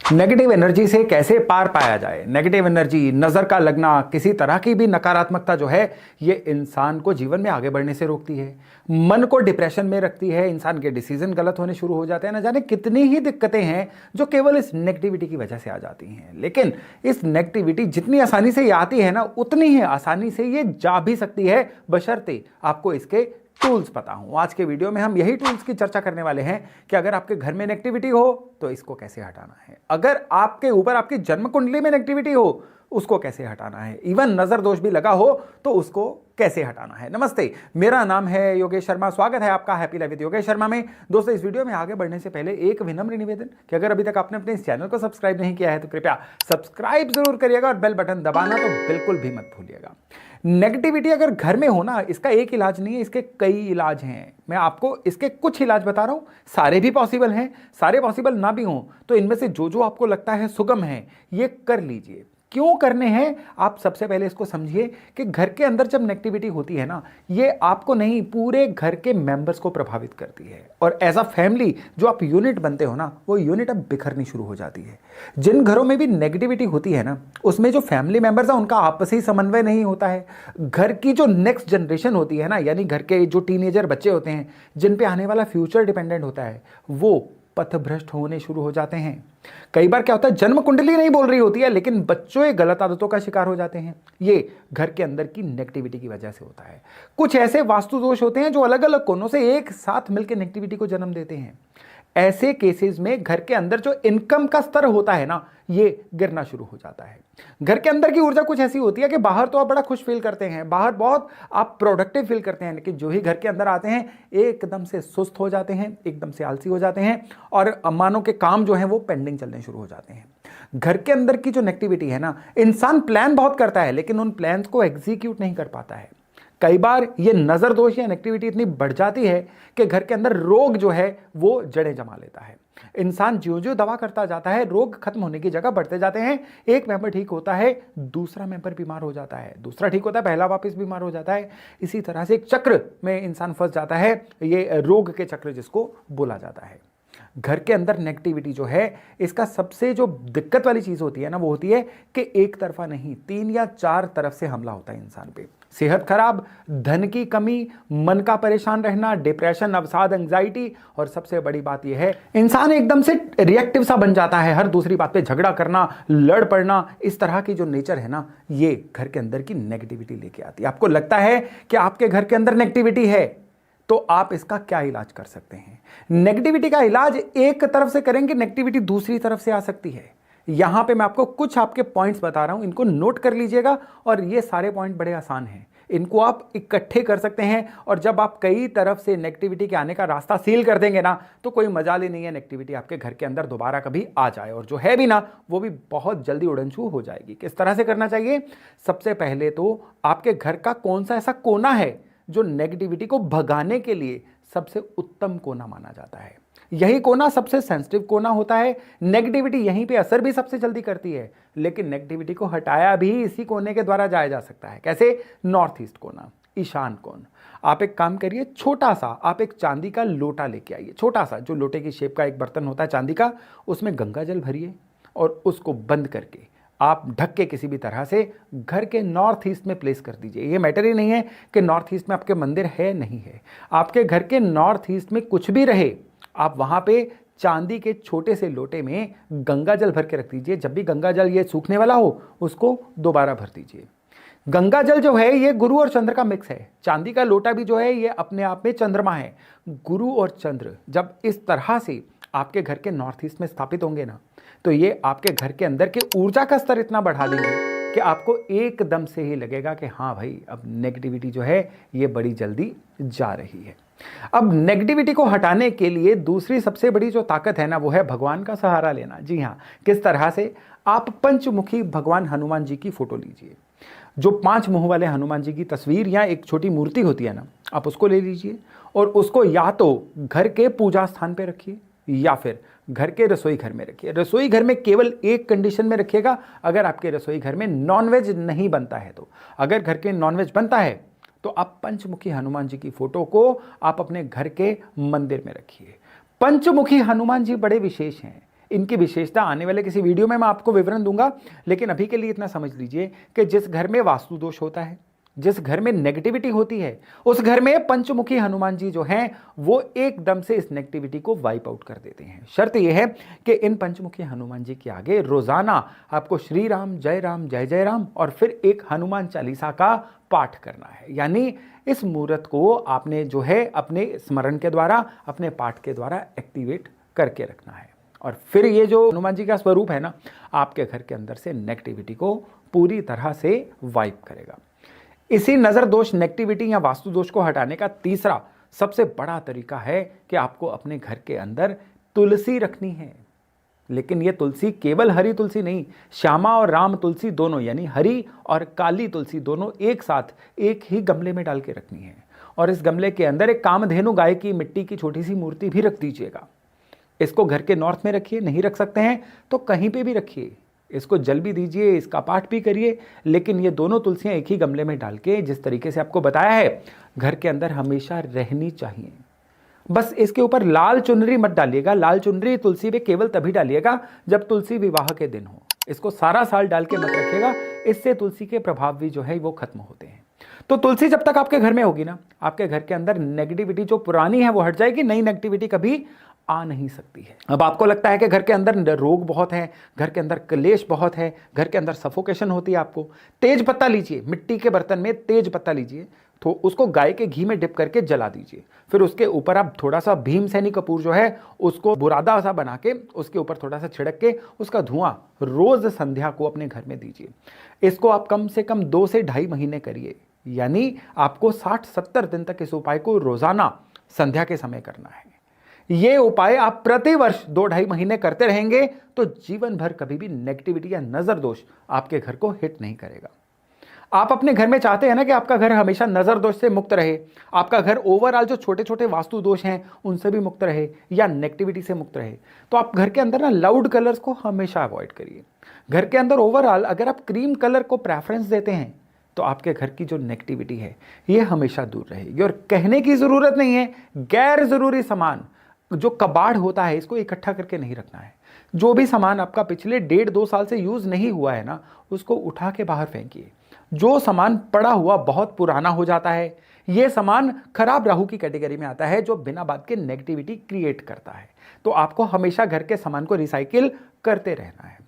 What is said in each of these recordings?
Negative energy से कैसे पार पाया जाए। नेगेटिव एनर्जी, नजर का लगना, किसी तरह की भी नकारात्मकता जो है ये इंसान को जीवन में आगे बढ़ने से रोकती है, मन को डिप्रेशन में रखती है, इंसान के डिसीजन गलत होने शुरू हो जाते हैं। ना जाने कितनी ही दिक्कतें हैं जो केवल इस नेगेटिविटी की वजह से आ जाती हैं। लेकिन इस नेगेटिविटी जितनी आसानी से ये आती है ना, उतनी ही आसानी से ये जा भी सकती है, बशर्ते आपको इसके टूल्स पता हो। आज के वीडियो में हम यही टूल्स की चर्चा करने वाले हैं कि अगर आपके घर में नेगेटिविटी हो तो इसको कैसे हटाना है, अगर आपके ऊपर आपकी जन्म कुंडली में नेगेटिविटी हो उसको कैसे हटाना है, इवन नजर दोष भी लगा हो तो उसको कैसे हटाना है। नमस्ते, मेरा नाम है योगेश शर्मा, स्वागत है आपका happy life with Yogesh Sharma में। दोस्तों, इस वीडियो में आगे बढ़ने से पहले एक विनम्र निवेदन कि अगर अभी तक आपने अपने इस चैनल को सब्सक्राइब नहीं किया है तो कृपया सब्सक्राइब जरूर करिएगा और बेल बटन दबाना तो बिल्कुल भी मत भूलिएगा। नेगेटिविटी अगर घर में हो ना, इसका एक इलाज नहीं है, इसके कई इलाज हैं। मैं आपको इसके कुछ इलाज बता रहा हूं, सारे भी पॉसिबल हैं, सारे पॉसिबल ना भी हों तो इनमें से जो जो आपको लगता है सुगम है ये कर लीजिए। क्यों करने हैं, आप सबसे पहले इसको समझिए कि घर के अंदर जब नेगेटिविटी होती है ना, ये आपको नहीं पूरे घर के मेंबर्स को प्रभावित करती है। और एज अ फैमिली जो आप यूनिट बनते हो ना, वो यूनिट अब बिखरनी शुरू हो जाती है। जिन घरों में भी नेगेटिविटी होती है ना, उसमें जो फैमिली मेंबर्स है उनका आपसी समन्वय नहीं होता है। घर की जो नेक्स्ट जनरेशन होती है ना, यानी घर के जो टीनेजर बच्चे होते हैं जिन पे आने वाला फ्यूचर डिपेंडेंट होता है, वो पथभ्रष्ट होने शुरू हो जाते हैं। कई बार क्या होता है, जन्म कुंडली नहीं बोल रही होती है लेकिन बच्चों ये गलत आदतों का शिकार हो जाते हैं। ये घर के अंदर की नेगेटिविटी की वजह से होता है। कुछ ऐसे वास्तु दोष होते हैं जो अलग अलग कोनों से एक साथ मिलकर नेगेटिविटी को जन्म देते हैं। ऐसे केसेस में घर के अंदर जो इनकम का स्तर होता है ना, ये गिरना शुरू हो जाता है। घर के अंदर की ऊर्जा कुछ ऐसी होती है कि बाहर तो आप बड़ा खुश फील करते हैं, बाहर बहुत आप प्रोडक्टिव फील करते हैं, लेकिन जो ही घर के अंदर आते हैं एकदम से सुस्त हो जाते हैं, एकदम से आलसी हो जाते हैं और मानो के काम जो है वो पेंडिंग चलने शुरू हो जाते हैं। घर के अंदर की जो नेगेटिविटी है ना, इंसान प्लान बहुत करता है लेकिन उन प्लान्स को एग्जीक्यूट नहीं कर पाता है। कई बार ये नजर दोष या नेगेटिविटी इतनी बढ़ जाती है कि घर के अंदर रोग जो है वो जड़ें जमा लेता है। इंसान ज्यों ज्यों दवा करता जाता है, रोग खत्म होने की जगह बढ़ते जाते हैं। एक मेंबर ठीक होता है, दूसरा मेंबर बीमार हो जाता है, दूसरा ठीक होता है, पहला वापस बीमार हो जाता है। इसी तरह से एक चक्र में इंसान फंस जाता है, ये रोग के चक्र जिसको बोला जाता है। घर के अंदर नेगेटिविटी जो है, इसका सबसे जो दिक्कत वाली चीज होती है ना, वो होती है कि एक तरफा नहीं, 3 या 4 तरफ से हमला होता है इंसान पे। सेहत खराब, धन की कमी, मन का परेशान रहना, डिप्रेशन, अवसाद, एंजाइटी और सबसे बड़ी बात यह है इंसान एकदम से रिएक्टिव सा बन जाता है। हर दूसरी बात पे झगड़ा करना, लड़ पड़ना, इस तरह की जो नेचर है ना, ये घर के अंदर की नेगेटिविटी लेके आती है। आपको लगता है कि आपके घर के अंदर नेगेटिविटी है तो आप इसका क्या इलाज कर सकते हैं। नेगेटिविटी का इलाज एक तरफ से करेंगे, नेगेटिविटी दूसरी तरफ से आ सकती है। यहां पे मैं आपको कुछ आपके पॉइंट्स बता रहा हूं, इनको नोट कर लीजिएगा। और ये सारे पॉइंट बड़े आसान हैं, इनको आप इकट्ठे कर सकते हैं। और जब आप कई तरफ से नेगेटिविटी के आने का रास्ता सील कर देंगे ना, तो कोई मजाल ही नहीं है नेगेटिविटी आपके घर के अंदर दोबारा कभी आ जाए। और जो है भी ना, वो भी बहुत जल्दी उड़नछू हो जाएगी। किस तरह से करना चाहिए? सबसे पहले तो आपके घर का कौन सा ऐसा कोना है जो नेगेटिविटी को भगाने के लिए सबसे उत्तम कोना माना जाता है। यही कोना सबसे सेंसिटिव कोना होता है। नेगेटिविटी यहीं पे असर भी सबसे जल्दी करती है, लेकिन नेगेटिविटी को हटाया भी इसी कोने के द्वारा जाया जा सकता है। कैसे? नॉर्थ ईस्ट कोना, ईशान कोण। आप एक काम करिए, छोटा सा आप एक चांदी का लोटा लेके आइए, छोटा सा, जो लोटे की शेप का एक बर्तन होता है चांदी का, उसमें गंगा जल भरिए और उसको बंद करके आप ढक के किसी भी तरह से घर के नॉर्थ ईस्ट में प्लेस कर दीजिए। ये मैटर ही नहीं है कि नॉर्थ ईस्ट में आपके मंदिर है नहीं है, आपके घर के नॉर्थ ईस्ट में कुछ भी रहे, आप वहां पे चांदी के छोटे से लोटे में गंगा जल भर के रख दीजिए। जब भी गंगा जल ये सूखने वाला हो, उसको दोबारा भर दीजिए। गंगा जल जो है ये गुरु और चंद्र का मिक्स है। चांदी का लोटा भी जो है ये अपने आप में चंद्रमा है। गुरु और चंद्र जब इस तरह से आपके घर के नॉर्थ ईस्ट में स्थापित होंगे ना, तो ये आपके घर के अंदर के ऊर्जा का स्तर इतना बढ़ा देंगे कि आपको एकदम से ही लगेगा कि हाँ भाई, अब नेगेटिविटी जो है ये बड़ी जल्दी जा रही है। अब नेगेटिविटी को हटाने के लिए दूसरी सबसे बड़ी जो ताकत है ना, वो है भगवान का सहारा लेना। जी हाँ, किस तरह से? आप पंचमुखी भगवान हनुमान जी की फोटो लीजिए। जो 5 मुंह वाले हनुमान जी की तस्वीर या एक छोटी मूर्ति होती है ना, आप उसको ले लीजिए और उसको या तो घर के पूजा स्थान पे रखिए या फिर घर के रसोई घर में रखिए। रसोई घर में केवल एक कंडीशन में रखिएगा, अगर आपके रसोई घर में नॉनवेज नहीं बनता है तो। अगर घर के नॉनवेज बनता है तो आप पंचमुखी हनुमान जी की फोटो को आप अपने घर के मंदिर में रखिए। पंचमुखी हनुमान जी बड़े विशेष हैं। इनकी विशेषता आने वाले किसी वीडियो में मैं आपको विवरण दूंगा, लेकिन अभी के लिए इतना समझ लीजिए कि जिस घर में वास्तु दोष होता है, जिस घर में नेगेटिविटी होती है, उस घर में पंचमुखी हनुमान जी जो हैं वो एकदम से इस नेगेटिविटी को वाइप आउट कर देते हैं। शर्त यह है कि इन पंचमुखी हनुमान जी के आगे रोजाना आपको श्री राम जय जय राम और फिर एक हनुमान चालीसा का पाठ करना है। यानी इस मुहूर्त को आपने जो है अपने स्मरण के द्वारा, अपने पाठ के द्वारा एक्टिवेट करके रखना है, और फिर ये जो हनुमान जी का स्वरूप है ना, आपके घर के अंदर से नेगेटिविटी को पूरी तरह से वाइप करेगा। इसी नजर दोष, नेगेटिविटी या वास्तु दोष को हटाने का तीसरा सबसे बड़ा तरीका है कि आपको अपने घर के अंदर तुलसी रखनी है। लेकिन यह तुलसी केवल हरी तुलसी नहीं, श्यामा और राम तुलसी दोनों, यानी हरी और काली तुलसी दोनों एक साथ एक ही गमले में डाल के रखनी है। और इस गमले के अंदर एक कामधेनु गाय की मिट्टी की छोटी सी मूर्ति भी रख दीजिएगा। इसको घर के नॉर्थ में रखिए, नहीं रख सकते हैं तो कहीं पे भी रखिए, इसको जल भी दीजिए, इसका पाठ भी करिए, लेकिन ये दोनों तुलसियां एक ही गमले में डाल के जिस तरीके से आपको बताया है घर के अंदर हमेशा रहनी चाहिए। बस इसके ऊपर लाल चुनरी मत डालिएगा, लाल चुनरी तुलसी पे केवल तभी डालिएगा जब तुलसी विवाह के दिन हो। इसको सारा साल डाल के मत रखिएगा, इससे तुलसी के प्रभाव भी जो है वो खत्म होते हैं। तो तुलसी जब तक आपके घर में होगी ना, आपके घर के अंदर नेगेटिविटी जो पुरानी है वो हट जाएगी, नई नेगेटिविटी कभी आ नहीं सकती है। अब आपको लगता है कि घर के अंदर रोग बहुत है, घर के अंदर क्लेश बहुत है, घर के अंदर सफोकेशन होती है, आपको तेज पत्ता लीजिए, मिट्टी के बर्तन में तेज पत्ता लीजिए, तो उसको गाय के घी में डिप करके जला दीजिए। फिर उसके ऊपर आप थोड़ा सा भीमसेनी कपूर जो है उसको बुरादा सा बना के उसके ऊपर थोड़ा सा छिड़क के उसका धुआं रोज संध्या को अपने घर में दीजिए। इसको आप कम से कम 2 से 2.5 महीने करिए, यानी आपको 60-70 दिन तक इस उपाय को रोजाना संध्या के समय करना है। ये उपाय आप प्रतिवर्ष 2-2.5 महीने करते रहेंगे तो जीवन भर कभी भी नेगेटिविटी या नजर दोष आपके घर को हिट नहीं करेगा। आप अपने घर में चाहते हैं ना कि आपका घर हमेशा नजर दोष से मुक्त रहे, आपका घर ओवरऑल जो छोटे छोटे वास्तु दोष हैं उनसे भी मुक्त रहे या नेगेटिविटी से मुक्त रहे, तो आप घर के अंदर ना लाउड कलर्स को हमेशा अवॉइड करिए। घर के अंदर ओवरऑल अगर आप क्रीम कलर को प्रेफरेंस देते हैं तो आपके घर की जो नेगेटिविटी है ये हमेशा दूर रहेगी। और कहने की जरूरत नहीं है, गैर जरूरी सामान जो कबाड़ होता है इसको इकट्ठा करके नहीं रखना है। जो भी सामान आपका पिछले 1.5-2 साल से यूज नहीं हुआ है ना, उसको उठा के बाहर फेंकिए। जो सामान पड़ा हुआ बहुत पुराना हो जाता है, यह सामान खराब राहु की कैटेगरी में आता है जो बिना बात के नेगेटिविटी क्रिएट करता है। तो आपको हमेशा घर के सामान को रिसाइकिल करते रहना है।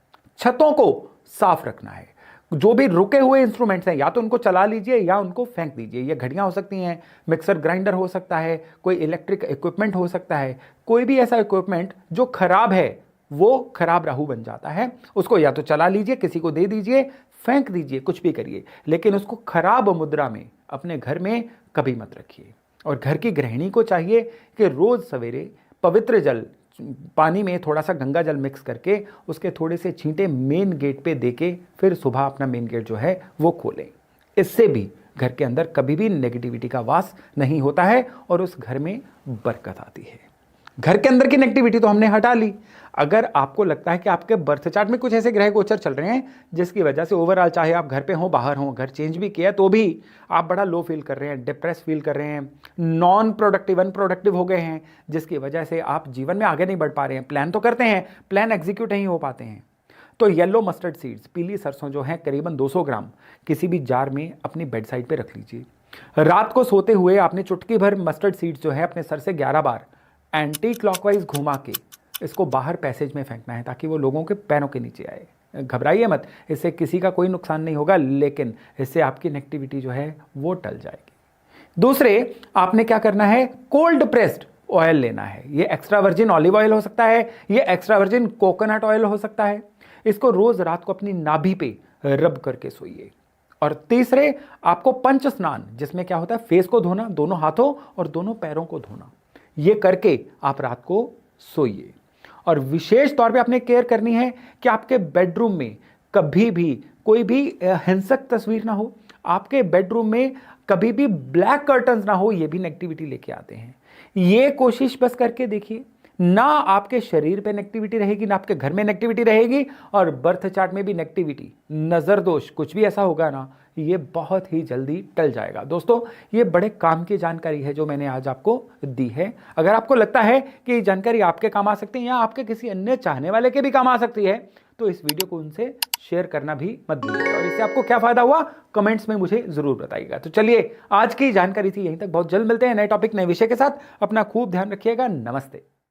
छतों को साफ रखना है। जो भी रुके हुए इंस्ट्रूमेंट्स हैं या तो उनको चला लीजिए या उनको फेंक दीजिए। ये घड़ियां हो सकती हैं, मिक्सर ग्राइंडर हो सकता है, कोई इलेक्ट्रिक इक्विपमेंट हो सकता है, कोई भी ऐसा इक्विपमेंट जो खराब है वो खराब राहु बन जाता है, उसको या तो चला लीजिए, किसी को दे दीजिए, फेंक दीजिए, कुछ भी करिए, लेकिन उसको खराब मुद्रा में अपने घर में कभी मत रखिए। और घर की गृहिणी को चाहिए कि रोज सवेरे पवित्र जल पानी में थोड़ा सा गंगा जल मिक्स करके उसके थोड़े से छींटे मेन गेट पे देके फिर सुबह अपना मेन गेट जो है वो खोलें। इससे भी घर के अंदर कभी भी नेगेटिविटी का वास नहीं होता है और उस घर में बरकत आती है। घर के अंदर की नेगेटिविटी तो हमने हटा ली। अगर आपको लगता है कि आपके बर्थ चार्ट में कुछ ऐसे ग्रह गोचर चल रहे हैं जिसकी वजह से ओवरऑल चाहे आप घर पे हो बाहर हो, घर चेंज भी किया तो भी आप बड़ा लो फील कर रहे हैं, डिप्रेस फील कर रहे हैं, नॉन प्रोडक्टिव अनप्रोडक्टिव हो गए हैं, जिसकी वजह से आप जीवन में आगे नहीं बढ़ पा रहे हैं, प्लान तो करते हैं, प्लान एग्जीक्यूट नहीं हो पाते हैं, तो येलो मस्टर्ड सीड्स, पीली सरसों जो है करीबन 200 ग्राम किसी भी जार में अपनी बेड साइड पे रख लीजिए। रात को सोते हुए आपने चुटकी भर मस्टर्ड सीड्स जो है अपने सर से 11 बार एंटी क्लॉकवाइज घुमा के इसको बाहर पैसेज में फेंकना है ताकि वो लोगों के पैरों के नीचे आए। घबराइए मत, इससे किसी का कोई नुकसान नहीं होगा, लेकिन इससे आपकी नेगेटिविटी जो है वो टल जाएगी। दूसरे, आपने क्या करना है, कोल्ड प्रेस्ड ऑयल लेना है। ये एक्स्ट्रा वर्जिन ऑलिव ऑयल हो सकता है, ये एक्स्ट्रा वर्जिन कोकोनट ऑयल हो सकता है। इसको रोज रात को अपनी नाभि पे रब करके सोइए। और तीसरे, आपको पंच स्नान, जिसमें क्या होता है फेस को धोना, दोनों हाथों और दोनों पैरों को धोना, ये करके आप रात को सोइए। और विशेष तौर पे आपने केयर करनी है कि आपके बेडरूम में कभी भी कोई भी हिंसक तस्वीर ना हो, आपके बेडरूम में कभी भी ब्लैक कर्टन्स ना हो, ये भी नेगेटिविटी लेके आते हैं। ये कोशिश बस करके देखिए, ना आपके शरीर पे नेगेटिविटी रहेगी, ना आपके घर में नेगेटिविटी रहेगी, और बर्थ चार्ट में भी नेगेटिविटी, नजर दोष कुछ भी ऐसा होगा ना, ये बहुत ही जल्दी टल जाएगा। दोस्तों, ये बड़े काम की जानकारी है जो मैंने आज आपको दी है। अगर आपको लगता है कि ये जानकारी आपके काम आ सकती है या आपके किसी अन्य चाहने वाले के भी काम आ सकती है, तो इस वीडियो को उनसे शेयर करना भी मत भूलिएगा। और इससे आपको क्या फायदा हुआ, कमेंट्स में मुझे जरूर बताइएगा। तो चलिए, आज की जानकारी थी यहीं तक। बहुत जल्द मिलते हैं नए टॉपिक, नए विषय के साथ। अपना खूब ध्यान रखिएगा। नमस्ते।